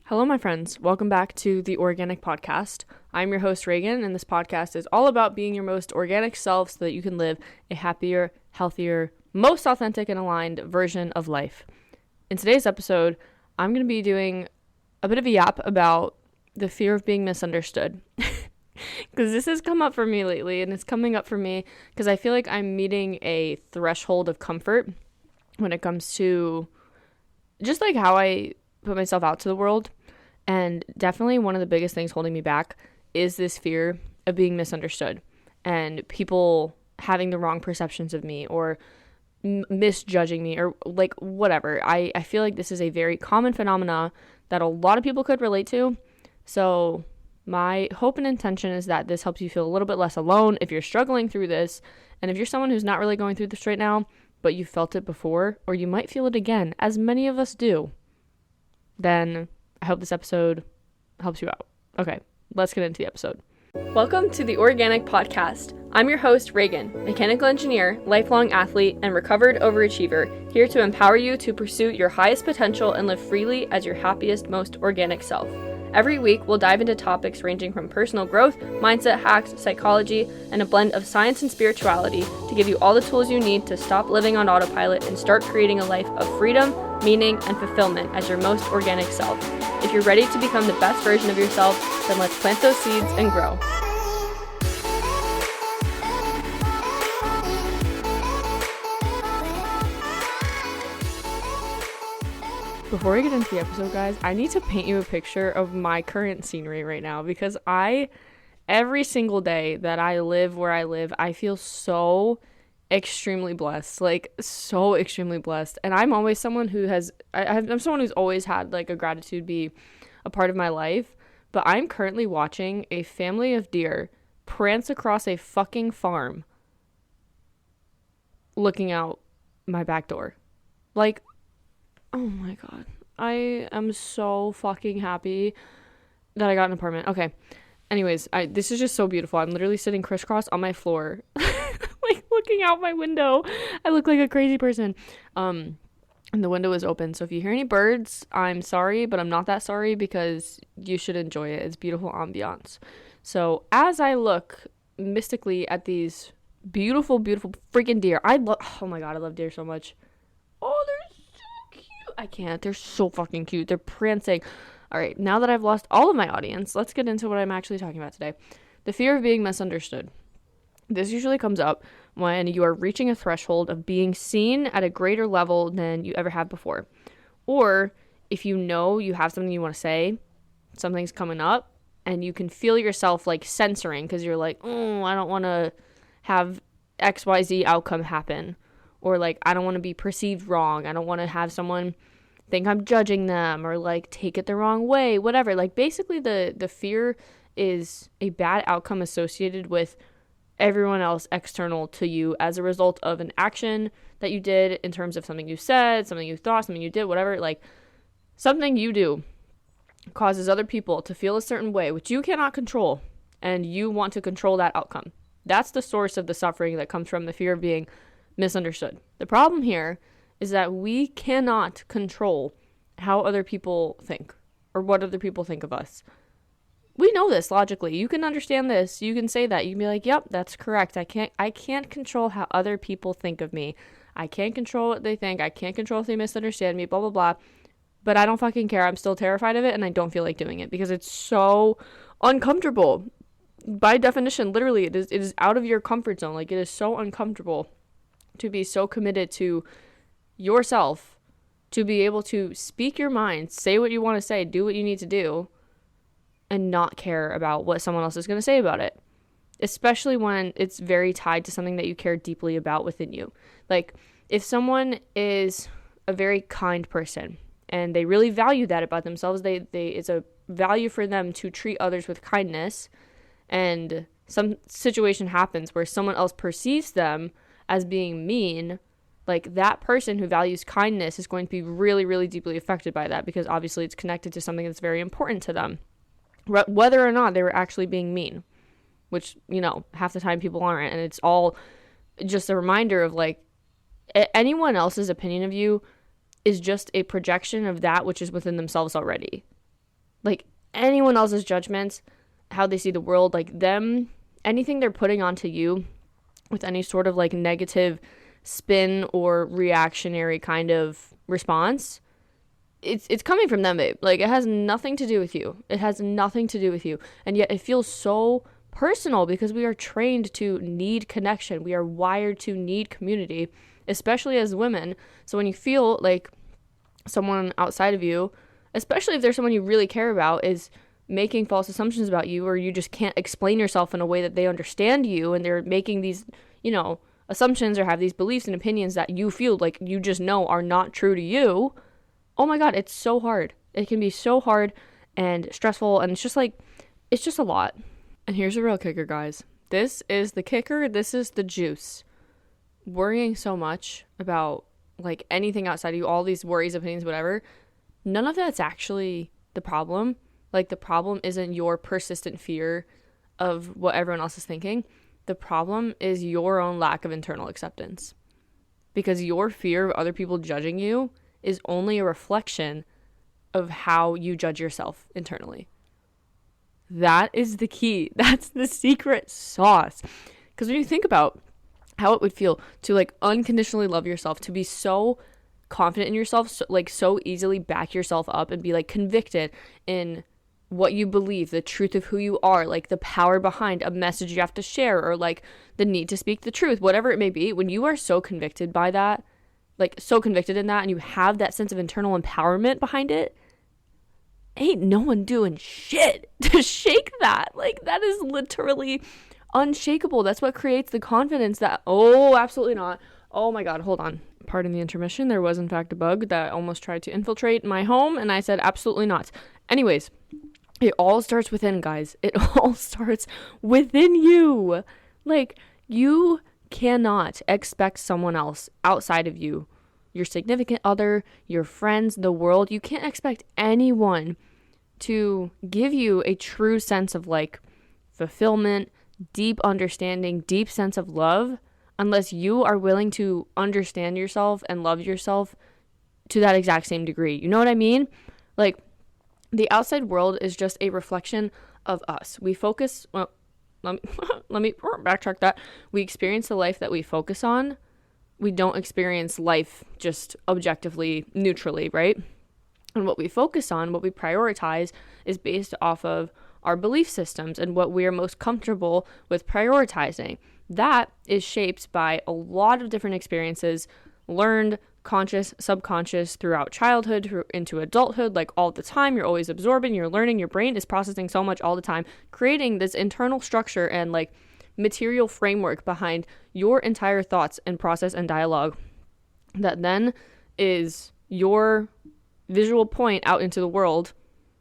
Hello, my friends. Welcome back to the Oreaganic podcast. I'm your host, Reagan, and this podcast is all about being your most organic self so that you can live a happier, healthier, most authentic and aligned version of life. In today's episode, I'm going to be doing a bit of a yap about the fear of being misunderstood. Because this has come up for me lately, and it's coming up for me because I feel like I'm meeting a threshold of comfort when it comes to just like how I put myself out to the world. And definitely one of the biggest things holding me back is this fear of being misunderstood and people having the wrong perceptions of me or misjudging me or like whatever. I feel like this is a very common phenomena that a lot of people could relate to. So my hope and intention is that this helps you feel a little bit less alone if you're struggling through this. And if you're someone who's not really going through this right now, but you felt it before, or you might feel it again, as many of us do, then I hope this episode helps you out. Okay, let's get into the episode. Welcome to the Oreaganic podcast. I'm your host, Reagan, mechanical engineer, lifelong athlete, and recovered overachiever, here to empower you to pursue your highest potential and live freely as your happiest, most organic self. Every week, we'll dive into topics ranging from personal growth, mindset hacks, psychology, and a blend of science and spirituality to give you all the tools you need to stop living on autopilot and start creating a life of freedom, meaning, and fulfillment as your most organic self. If you're ready to become the best version of yourself, then let's plant those seeds and grow. Before we get into the episode, guys, I need to paint you a picture of my current scenery right now because every single day that I live where I live, I feel so extremely blessed, like so extremely blessed. And I'm always someone who I'm someone who's always had like a gratitude be a part of my life. But I'm currently watching a family of deer prance across a fucking farm looking out my back door. Like, oh my God. I am so fucking happy that I got an apartment. Okay. Anyways, this is just so beautiful. I'm literally sitting crisscross on my floor, like looking out my window. I look like a crazy person. And the window is open. So if you hear any birds, I'm sorry, but I'm not that sorry because you should enjoy it. It's beautiful ambiance. So as I look mystically at these beautiful, beautiful freaking deer, oh my God, I love deer so much. Oh, they're so cute. I can't. They're so fucking cute. They're prancing. All right, now that I've lost all of my audience, let's get into what I'm actually talking about today. The fear of being misunderstood. This usually comes up when you are reaching a threshold of being seen at a greater level than you ever have before. Or if you know you have something you want to say, something's coming up, and you can feel yourself like censoring because you're like, oh, I don't want to have XYZ outcome happen. Or like, I don't want to be perceived wrong. I don't want to have someone think I'm judging them or like take it the wrong way, whatever. Like basically the fear is a bad outcome associated with everyone else external to you as a result of an action that you did in terms of something you said, something you thought, something you did, whatever. Like something you do causes other people to feel a certain way, which you cannot control, and you want to control that outcome. That's the source of the suffering that comes from the fear of being misunderstood. The problem here is that we cannot control how other people think or what other people think of us. We know this logically. You can understand this. You can say that. You can be like, yep, that's correct. I can't control how other people think of me. I can't control what they think. I can't control if they misunderstand me, blah, blah, blah. But I don't fucking care. I'm still terrified of it, and I don't feel like doing it because it's so uncomfortable. By definition, literally, it is out of your comfort zone. Like, it is so uncomfortable to be so committed to yourself, to be able to speak your mind, say what you want to say, do what you need to do, and not care about what someone else is going to say about it. Especially when it's very tied to something that you care deeply about within you. Like, if someone is a very kind person and they really value that about themselves, it's a value for them to treat others with kindness, and some situation happens where someone else perceives them as being mean, like that person who values kindness is going to be really, really deeply affected by that because obviously it's connected to something that's very important to them, whether or not they were actually being mean, which, you know, half the time people aren't. And it's all just a reminder of like anyone else's opinion of you is just a projection of that which is within themselves already. Like anyone else's judgments, how they see the world, like them, anything they're putting onto you with any sort of like negative spin or reactionary kind of response, it's coming from them, babe. Like it has nothing to do with you. It has nothing to do with you. And yet it feels so personal because we are trained to need connection. We are wired to need community, especially as women. So when you feel like someone outside of you, especially if there's someone you really care about, is making false assumptions about you, or you just can't explain yourself in a way that they understand you, and they're making these, assumptions or have these beliefs and opinions that you feel like you just know are not true to you. Oh my God, it's so hard. It can be so hard and stressful, and it's just a lot. And here's the real kicker, guys. This is the kicker. This is the juice. Worrying so much about like anything outside of you, all these worries, opinions, whatever, none of that's actually the problem. Like the problem isn't your persistent fear of what everyone else is thinking. The problem is your own lack of internal acceptance. Because your fear of other people judging you is only a reflection of how you judge yourself internally. That is the key. That's the secret sauce. Because when you think about how it would feel to like unconditionally love yourself, to be so confident in yourself, so easily back yourself up and be like convicted in what you believe, the truth of who you are, like the power behind a message you have to share, or like the need to speak the truth, whatever it may be. When you are so convicted by that, like so convicted in that, and you have that sense of internal empowerment behind it, ain't no one doing shit to shake that. Like that is literally unshakable. That's what creates the confidence that, oh, absolutely not. Oh my God, hold on. Pardon the intermission. There was in fact a bug that almost tried to infiltrate my home, and I said absolutely not. Anyways, it all starts within, guys. It all starts within you. Like, you cannot expect someone else outside of you, your significant other, your friends, the world. You can't expect anyone to give you a true sense of like fulfillment, deep understanding, deep sense of love, unless you are willing to understand yourself and love yourself to that exact same degree. You know what I mean? Like, the outside world is just a reflection of us. We focus, well, let me backtrack that. We experience the life that we focus on. We don't experience life just objectively, neutrally, right? And what we focus on, what we prioritize, is based off of our belief systems and what we are most comfortable with prioritizing. That is shaped by a lot of different experiences, learned, conscious, subconscious, throughout childhood into adulthood, like all the time. You're always absorbing, you're learning, your brain is processing so much all the time, creating this internal structure and like material framework behind your entire thoughts and process and dialogue that then is your visual point out into the world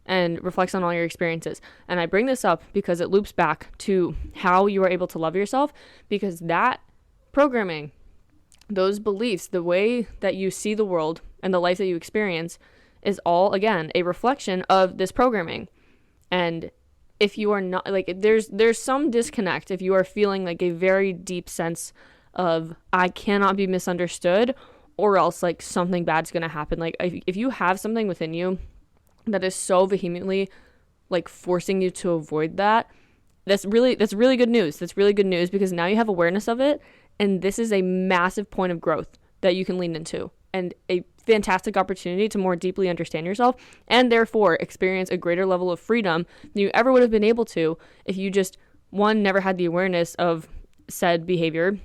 and reflects on all your experiences. And I bring this up because it loops back to how you are able to love yourself, because that programming, those beliefs, the way that you see the world and the life that you experience is all, again, a reflection of this programming. And if you are not, like, there's some disconnect if you are feeling like a very deep sense of, I cannot be misunderstood, or else like something bad's gonna happen. Like if you have something within you that is so vehemently like forcing you to avoid that, that's really good news. That's really good news, because now you have awareness of it, and this is a massive point of growth that you can lean into, and a fantastic opportunity to more deeply understand yourself, and therefore experience a greater level of freedom than you ever would have been able to if you just, one, never had the awareness of said behavior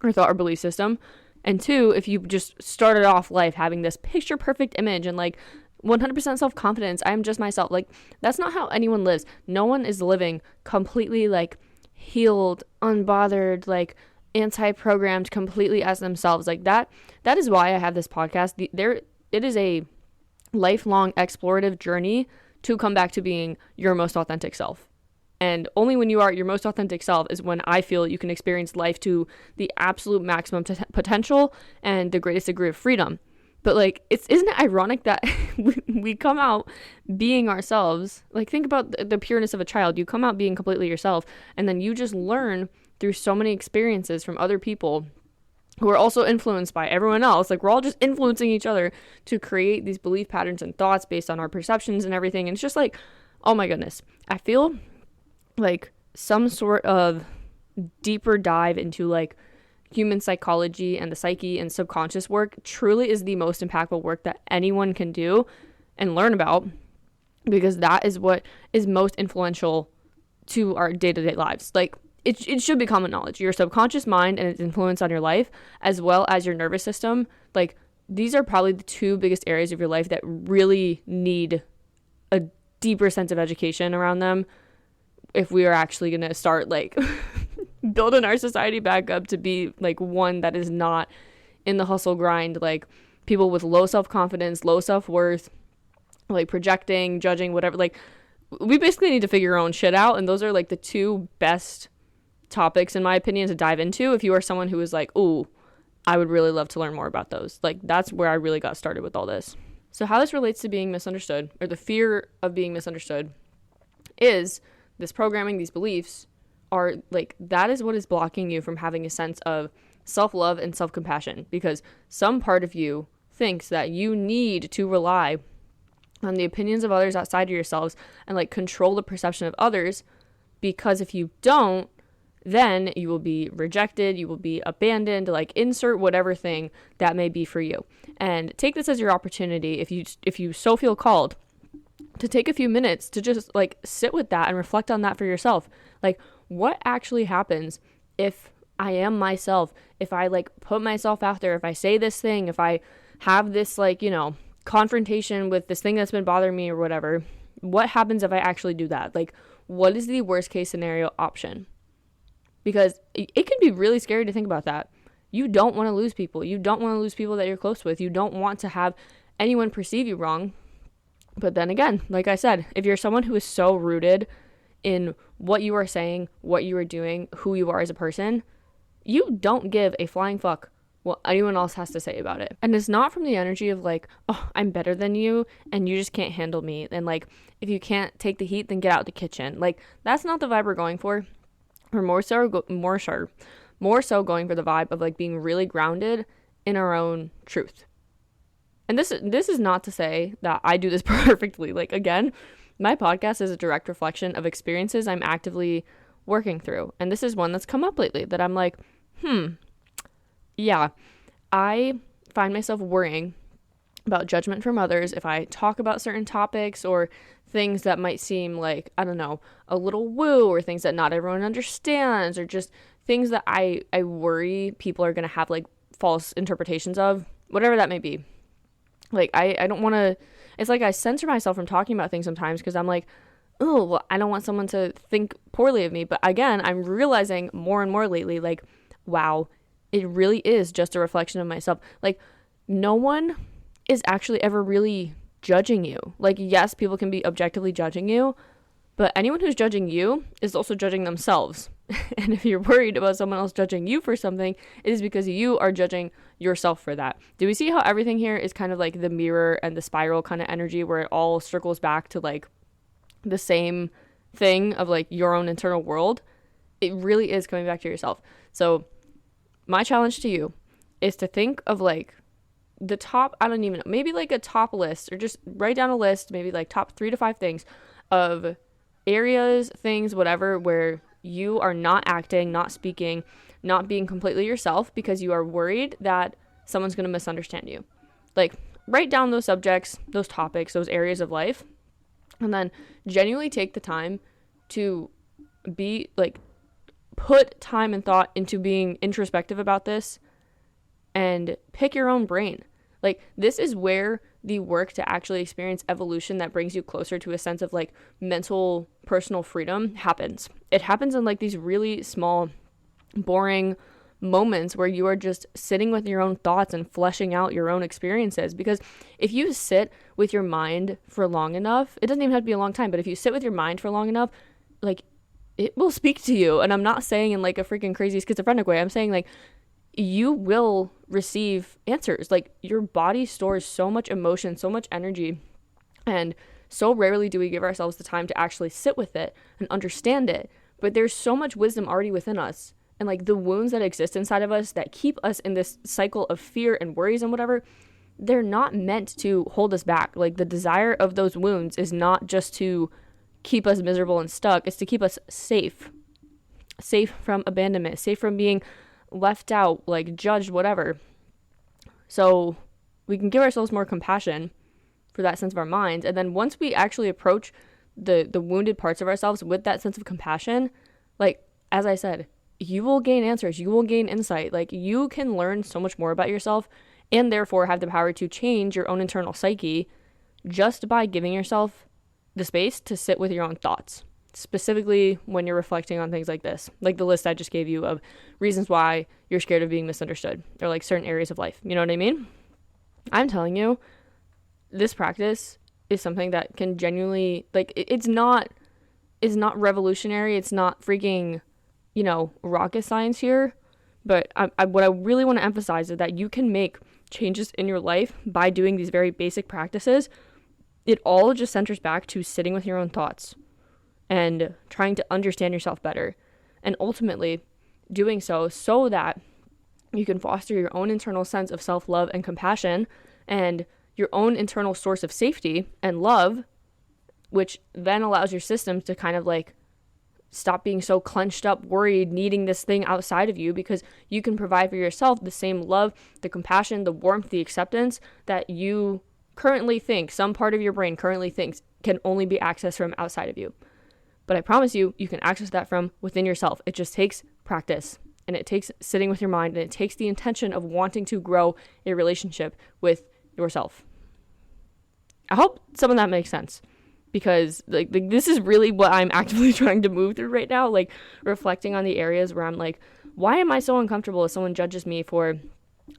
or thought or belief system, and two, if you just started off life having this picture perfect image and like 100% self-confidence, I'm just myself. Like, that's not how anyone lives. No one is living completely like healed, unbothered, like anti-programmed, completely as themselves. Like that is why I have this podcast. It is a lifelong explorative journey to come back to being your most authentic self. And only when you are your most authentic self is when I feel you can experience life to the absolute maximum potential and the greatest degree of freedom. But like, isn't it ironic that we come out being ourselves? Like, think about the pureness of a child. You come out being completely yourself, and then you just learn through so many experiences from other people who are also influenced by everyone else. Like, we're all just influencing each other to create these belief patterns and thoughts based on our perceptions and everything. And it's just like, oh my goodness. I feel like some sort of deeper dive into like human psychology and the psyche and subconscious work truly is the most impactful work that anyone can do and learn about, because that is what is most influential to our day-to-day lives. Like, it should be common knowledge. Your subconscious mind and its influence on your life, as well as your nervous system, like, these are probably the two biggest areas of your life that really need a deeper sense of education around them if we are actually going to start like building our society back up to be like one that is not in the hustle grind, like people with low self-confidence, low self-worth, like projecting, judging, whatever. Like, we basically need to figure our own shit out, and those are like the two best topics in my opinion to dive into if you are someone who is like, ooh, I would really love to learn more about those. Like, that's where I really got started with all this. So how this relates to being misunderstood, or the fear of being misunderstood, is this programming, these beliefs are like, that is what is blocking you from having a sense of self-love and self-compassion, because some part of you thinks that you need to rely on the opinions of others outside of yourselves and like control the perception of others, because if you don't, then you will be rejected, you will be abandoned, like insert whatever thing that may be for you. And take this as your opportunity, if you so feel called, to take a few minutes to just like sit with that and reflect on that for yourself. Like, what actually happens if I am myself, if I like put myself out there, if I say this thing, if I have this like, you know, confrontation with this thing that's been bothering me or whatever, what happens if I actually do that? Like, what is the worst case scenario option? Because it can be really scary to think about that. You don't want to lose people. You don't want to lose people that you're close with. You don't want to have anyone perceive you wrong. But then again, like I said, if you're someone who is so rooted in what you are saying, what you are doing, who you are as a person, you don't give a flying fuck what anyone else has to say about it. And it's not from the energy of like, oh, I'm better than you and you just can't handle me. And like, if you can't take the heat, then get out of the kitchen. Like, that's not the vibe we're going for. We're more so going for the vibe of like being really grounded in our own truth. And this is not to say that I do this perfectly. Like, again, my podcast is a direct reflection of experiences I'm actively working through. And this is one that's come up lately that I'm like, yeah, I find myself worrying about judgment from others if I talk about certain topics or things that might seem like, I don't know, a little woo, or things that not everyone understands, or just things that I worry people are going to have like false interpretations of, whatever that may be. Like, I don't want to, it's like I censor myself from talking about things sometimes because I'm like, oh, well, I don't want someone to think poorly of me. But again, I'm realizing more and more lately, like, wow, it really is just a reflection of myself. Like, no one is actually ever really judging you. Like, yes, people can be objectively judging you, but anyone who's judging you is also judging themselves. And if you're worried about someone else judging you for something, it is because you are judging yourself for that. Do we see how everything here is kind of like the mirror and the spiral kind of energy, where it all circles back to like the same thing of like your own internal world? It really is coming back to yourself. So my challenge to you is to think of like the top, I don't even know, maybe like a top list, or just write down a list, maybe like top 3 to 5 things of areas, things, whatever, where you are not acting, not speaking, not being completely yourself because you are worried that someone's going to misunderstand you. Like, write down those subjects, those topics, those areas of life, and then genuinely take the time to be like, put time and thought into being introspective about this and pick your own brain. Like, this is where the work to actually experience evolution that brings you closer to a sense of like mental personal freedom happens. It happens in like these really small, boring moments where you are just sitting with your own thoughts and fleshing out your own experiences. Because if you sit with your mind for long enough, it doesn't even have to be a long time, but if you sit with your mind for long enough, like, it will speak to you. And I'm not saying in like a freaking crazy schizophrenic way. I'm saying like, you will receive answers. Like, your body stores so much emotion, so much energy, and so rarely do we give ourselves the time to actually sit with it and understand it. But there's so much wisdom already within us, And like the wounds that exist inside of us that keep us in this cycle of fear and worries and whatever, they're not meant to hold us back. Like the desire of those wounds is not just to keep us miserable and stuck. It's to keep us safe from abandonment, safe from being left out, like judged, whatever. So we can give ourselves more compassion for that sense of our minds. And then once we actually approach the wounded parts of ourselves with that sense of compassion, like, as I said, you will gain answers, you will gain insight. Like, you can learn so much more about yourself and therefore have the power to change your own internal psyche just by giving yourself the space to sit with your own thoughts, specifically when you're reflecting on things like this, like the list I just gave you of reasons why you're scared of being misunderstood, or like certain areas of life. You know what I mean? I'm telling you, this practice is something that can genuinely, like, it's not revolutionary. It's not freaking, rocket science here. But what I really want to emphasize is that you can make changes in your life by doing these very basic practices. It all just centers back to sitting with your own thoughts and trying to understand yourself better. And ultimately doing so that you can foster your own internal sense of self-love and compassion and your own internal source of safety and love, which then allows your systems to kind of like stop being so clenched up, worried, needing this thing outside of you, because you can provide for yourself the same love, the compassion, the warmth, the acceptance that you currently think, some part of your brain currently thinks can only be accessed from outside of you. But I promise you, you can access that from within yourself. It just takes practice, and it takes sitting with your mind, and it takes the intention of wanting to grow a relationship with yourself. I hope some of that makes sense, because like this is really what I'm actively trying to move through right now, like reflecting on the areas where I'm like, why am I so uncomfortable if someone judges me for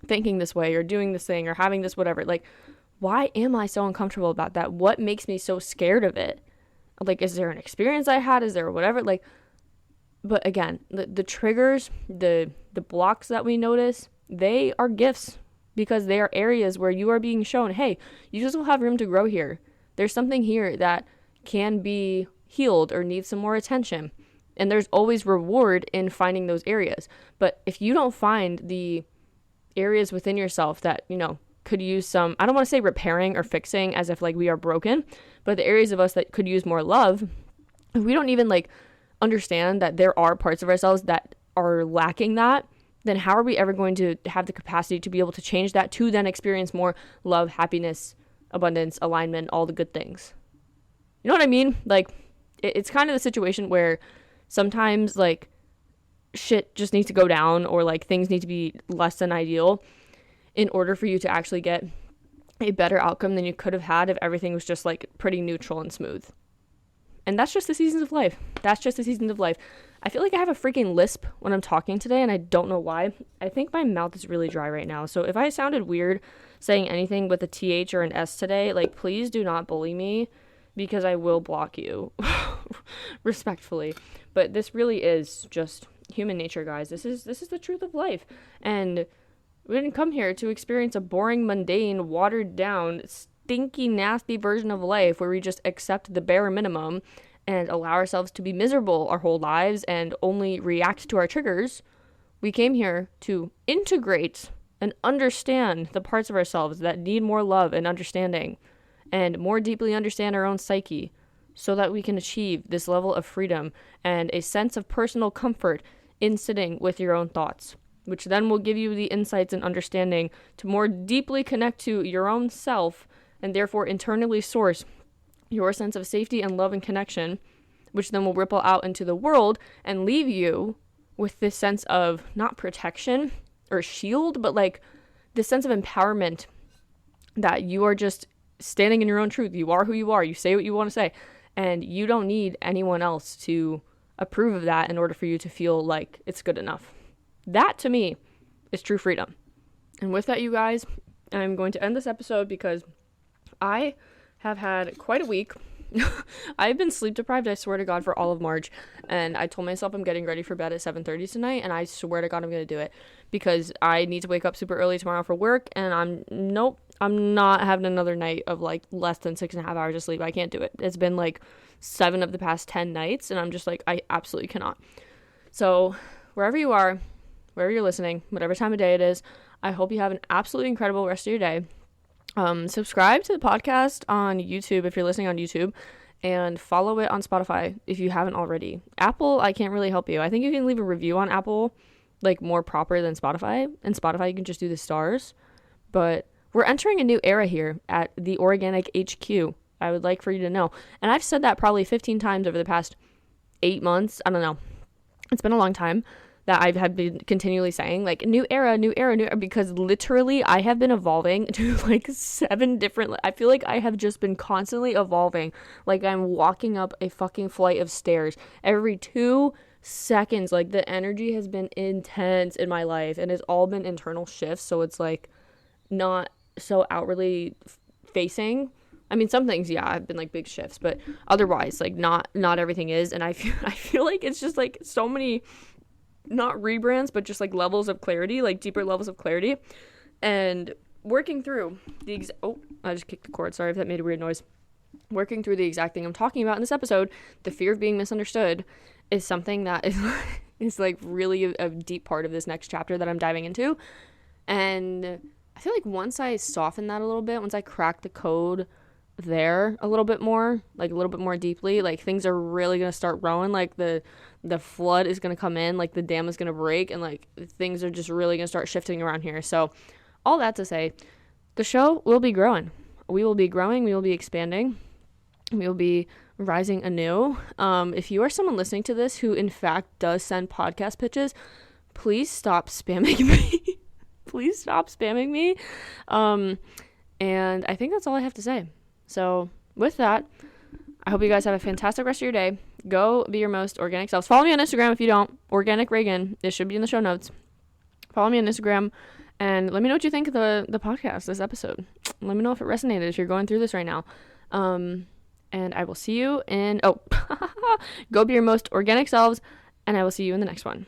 thinking this way or doing this thing or having this whatever? Like, why am I so uncomfortable about that? What makes me so scared of it? Like, is there an experience I had? Is there whatever? Like, but again, the triggers, the blocks that we notice, they are gifts, because they are areas where you are being shown, hey, you just will have room to grow here. There's something here that can be healed or needs some more attention. And there's always reward in finding those areas. But if you don't find the areas within yourself that, could use some, I don't want to say repairing or fixing as if like we are broken, but the areas of us that could use more love, if we don't even like understand that there are parts of ourselves that are lacking that, then how are we ever going to have the capacity to be able to change that to then experience more love, happiness, abundance, alignment, all the good things? You know what I mean? Like, it's kind of the situation where sometimes like shit just needs to go down, or like things need to be less than ideal in order for you to actually get a better outcome than you could have had if everything was just like pretty neutral and smooth. And that's just the seasons of life. I feel like I have a freaking lisp when I'm talking today, and I don't know why. I think my mouth is really dry right now. So if I sounded weird saying anything with a TH or an S today, like, please do not bully me, because I will block you respectfully. But this really is just human nature, guys. This is the truth of life. And we didn't come here to experience a boring, mundane, watered down, stinky, nasty version of life where we just accept the bare minimum and allow ourselves to be miserable our whole lives and only react to our triggers. We came here to integrate and understand the parts of ourselves that need more love and understanding, and more deeply understand our own psyche, so that we can achieve this level of freedom and a sense of personal comfort in sitting with your own thoughts, which then will give you the insights and understanding to more deeply connect to your own self, and therefore internally source your sense of safety and love and connection, which then will ripple out into the world and leave you with this sense of not protection or shield, but like this sense of empowerment that you are just standing in your own truth. You are who you are. You say what you want to say, and you don't need anyone else to approve of that in order for you to feel like it's good enough. That, to me, is true freedom. And with that, you guys, I'm going to end this episode because I have had quite a week. I've been sleep deprived, I swear to God, for all of March. And I told myself I'm getting ready for bed at 7:30 tonight, and I swear to God I'm going to do it, because I need to wake up super early tomorrow for work, and I'm not having another night of like less than 6.5 hours of sleep. I can't do it. It's been like 7 of the past 10 nights, and I'm just like, I absolutely cannot. So wherever you are, wherever you're listening, whatever time of day it is, I hope you have an absolutely incredible rest of your day. Subscribe to the podcast on YouTube if you're listening on YouTube, and follow it on Spotify if you haven't already. Apple, I can't really help you. I think you can leave a review on Apple, like more proper than Spotify. And Spotify, you can just do the stars. But we're entering a new era here at the Oreaganic HQ. I would like for you to know. And I've said that probably 15 times over the past 8 months. I don't know. It's been a long time that I've had been continually saying, like, new era, because literally I have been evolving to like 7 different, I feel like I have just been constantly evolving, like I'm walking up a fucking flight of stairs every 2 seconds. Like, the energy has been intense in my life, and it's all been internal shifts, so it's like not so outwardly facing. I mean, some things, yeah, have been like big shifts, but otherwise, like, not everything is. And I feel like it's just like so many, not rebrands, but just like levels of clarity, like deeper levels of clarity, and working through the I just kicked the cord. Sorry if that made a weird noise. Working through the exact thing I'm talking about in this episode, the fear of being misunderstood, is something that is like really a deep part of this next chapter that I'm diving into. And I feel like once I soften that a little bit, once I crack the code there a little bit more, like a little bit more deeply, like things are really gonna start growing, like the flood is gonna come in, like the dam is gonna break, and like things are just really gonna start shifting around here. So all that to say, the show will be growing. We will be growing, we will be expanding, we will be rising anew. If you are someone listening to this who in fact does send podcast pitches, please stop spamming me. Please stop spamming me. And I think that's all I have to say. So with that, I hope you guys have a fantastic rest of your day. Go be your most organic selves. Follow me on Instagram if you don't. Oreaganic Reagan. It should be in the show notes. Follow me on Instagram and let me know what you think of the podcast, this episode. Let me know if it resonated, if you're going through this right now. And I will see you in... go be your most organic selves, and I will see you in the next one.